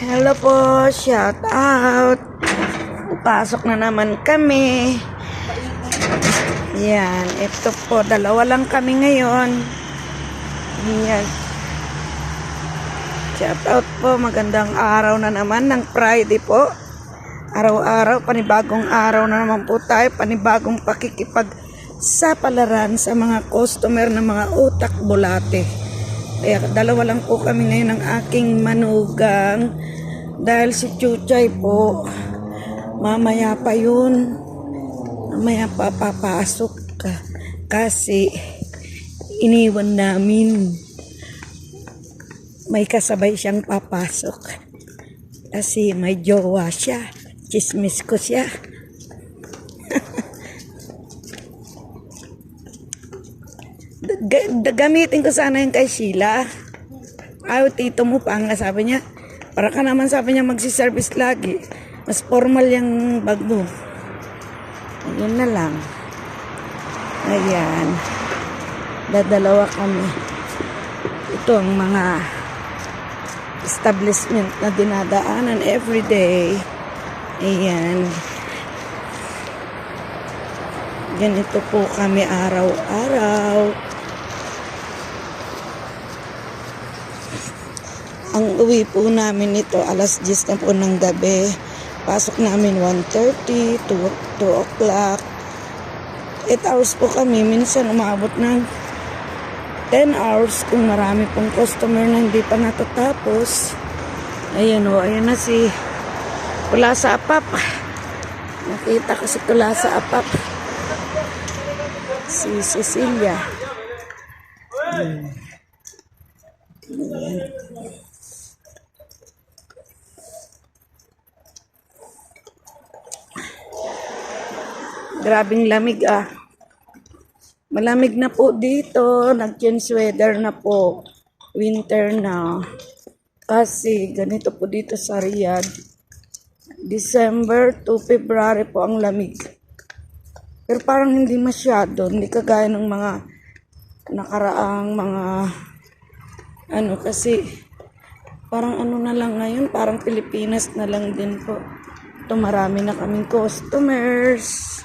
Hello po, shout out. Pasok na naman kami. Yan, ito po, dalawa lang kami ngayon. Yan. Shout out po, magandang araw na naman ng Friday po. Araw-araw, panibagong araw na naman po tayo, panibagong pakikipagsapalaran sa mga customer ng mga utak bulate. Kaya dalawa lang po kami ngayon ng aking manugang. Dahil si Chuchay po, mamaya pa yun. Mamaya pa papasok ka. Kasi iniwan namin. May kasabay siyang papasok. Kasi may jowa siya. Chismis ko siya. Gamitin ko sana yung kay Sheila. Ayaw, tito mo pa nga, sabi niya. Para ka naman, sabi niya, magsiservice lagi. Mas formal yung bag mo. Ayun na lang. Ayan. Dadalawa kami. Ito ang mga establishment na dinadaanan everyday. Ayan. Ganito po kami araw-araw. Ang uwi po namin ito, alas 10 na po ng gabi. Pasok namin 1:30, 2 o'clock. 8 hours po kami. Minsan umabot ng 10 hours kung marami pong customer na hindi pa natatapos. Ayan o, ayan na si Kulasa Apap. Nakita ko si Kulasa Apap. Si Cecilia. Ayan. Grabing lamig ah. Malamig na po dito. Nag-change weather na po. Winter na. Kasi ganito po dito sa Riyadh. December to February po ang lamig. Pero parang hindi masyado. Hindi kagaya ng mga nakaraang mga kasi parang na lang ngayon. Parang Pilipinas na lang din po. Ito marami na kaming customers.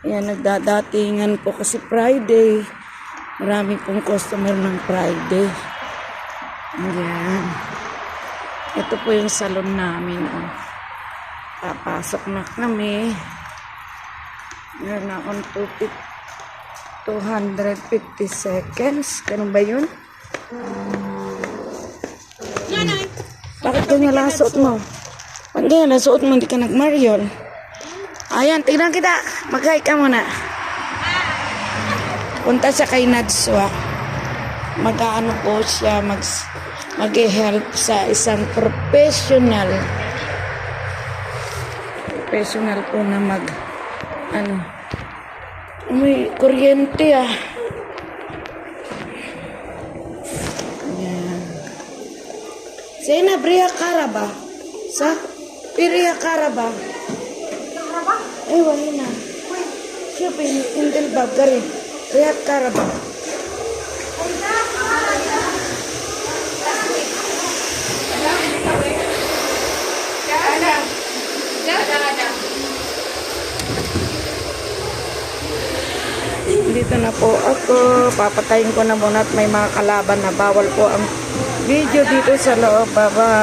Ayan, nagdadatingan po kasi Friday. Marami pong customer ng Friday. Ayan. Ito po yung salon namin. Oh. Papasok na kami. Meron na akong 250 seconds. Ganun ba yun? Bakit ganyan lang suot mo? Bakit ganyan lang suot mo? Hindi ka nag-Mariol. Ayan, tignan kita. Mag-hi ka muna. Punta siya kay Nadswa. Mag-ano po siya, mag-help sa isang professional. Professional po na may kuryente ah. Ayan. Sina Bria Karaba? Sa? Piria Karaba? Ay, wala na. Siya pa yung Dilbab, gari. Riyad Karaba. Dito na po ako. Papatayin ko na muna at may mga kalaban na bawal po ang video dito sa loob. Bye-bye.